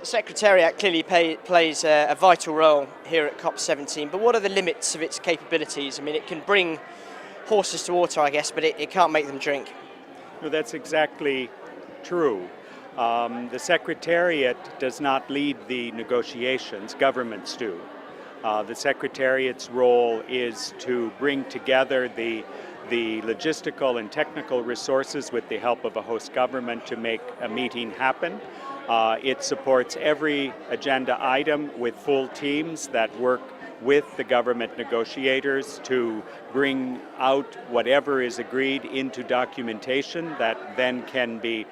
The Secretariat clearly plays a vital role here at COP17, but what are the limits of its capabilities? I mean, it can bring horses to water, I guess, but it can't make them drink. No, that's exactly true. The Secretariat does not lead the negotiations, governments do. The Secretariat's role is to bring together the logistical and technical resources with the help of a host government to make a meeting happen. It supports every agenda item with full teams that work with the government negotiators to bring out whatever is agreed into documentation that then can be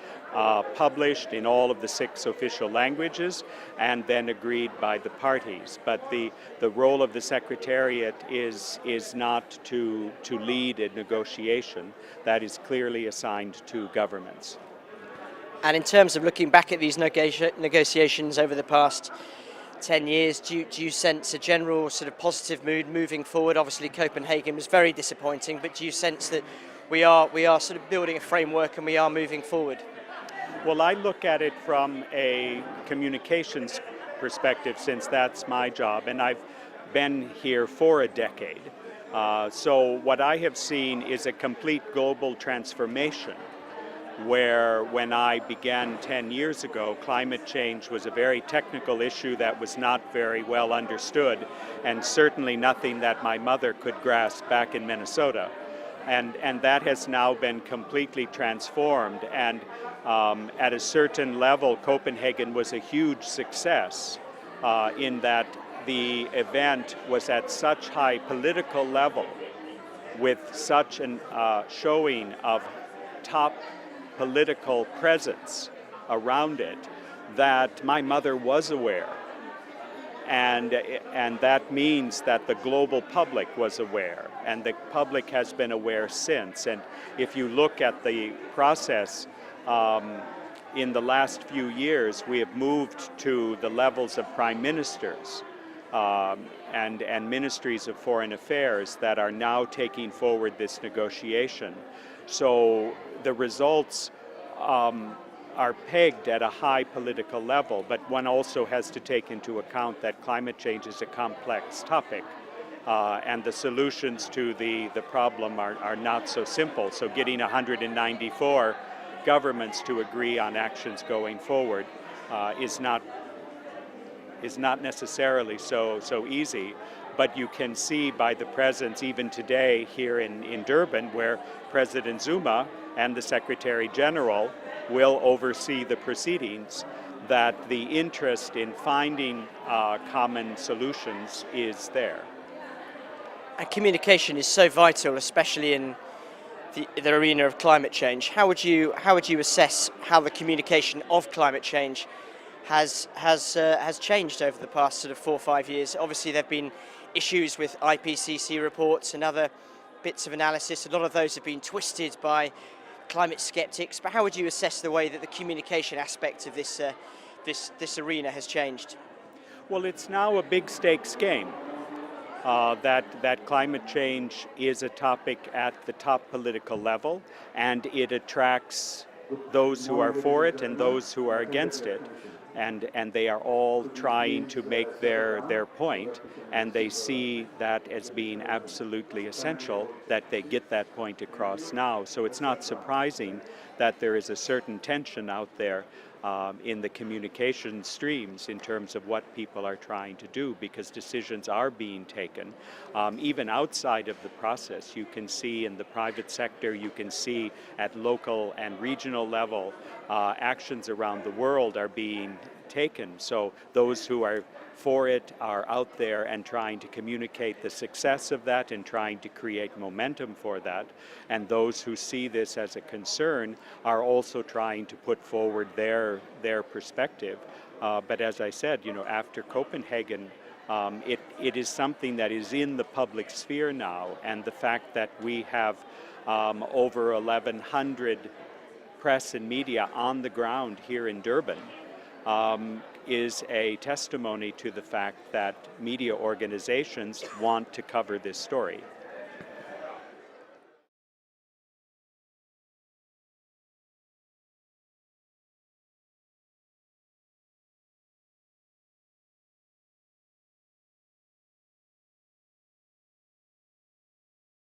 published in all of the 6 official languages and then agreed by the parties. But the role of the Secretariat is not to lead a negotiation. That is clearly assigned to governments. And in terms of looking back at these negotiations over the past 10 years, do you sense a general sort of positive mood moving forward? Obviously Copenhagen was very disappointing, but do you sense that we are sort of building a framework and we are moving forward? Well, I look at it from a communications perspective, since that's my job, and I've been here for a decade. So what I have seen is a complete global transformation, where when I began 10 years ago, climate change was a very technical issue that was not very well understood, and certainly nothing that my mother could grasp back in Minnesota. And that has now been completely transformed, and at a certain level, Copenhagen was a huge success in that the event was at such high political level with such an showing of top political presence around it that my mother was aware, and that means that the global public was aware, and the public has been aware since. And if you look at the process in the last few years, we have moved to the levels of prime ministers and ministries of foreign affairs that are now taking forward this negotiation. So the results are pegged at a high political level, but one also has to take into account that climate change is a complex topic, and the solutions to the problem are not so simple. So getting 194 governments to agree on actions going forward is not necessarily so easy. But you can see by the presence even today here in Durban, where President Zuma and the Secretary General will oversee the proceedings, that the interest in finding common solutions is there. And communication is so vital, especially in the arena of climate change. How would you assess how the communication of climate change has changed over the past sort of 4 or 5 years? Obviously, there have been issues with IPCC reports and other bits of analysis. A lot of those have been twisted by climate skeptics. But how would you assess the way that the communication aspect of this arena has changed? Well, it's now a big stakes game. That climate change is a topic at the top political level, and it attracts those who are for it and those who are against it. And they are all trying to make their point, and they see that as being absolutely essential that they get that point across now. So it's not surprising that there is a certain tension out there in the communication streams in terms of what people are trying to do, because decisions are being taken. Even outside of the process, you can see in the private sector, you can see at local and regional level, actions around the world are being taken. So those who are for it are out there and trying to communicate the success of that and trying to create momentum for that. And those who see this as a concern are also trying to put forward their perspective. But as I said, after Copenhagen, it is something that is in the public sphere now, and the fact that we have over 1,100 press and media on the ground here in Durban is a testimony to the fact that media organizations want to cover this story.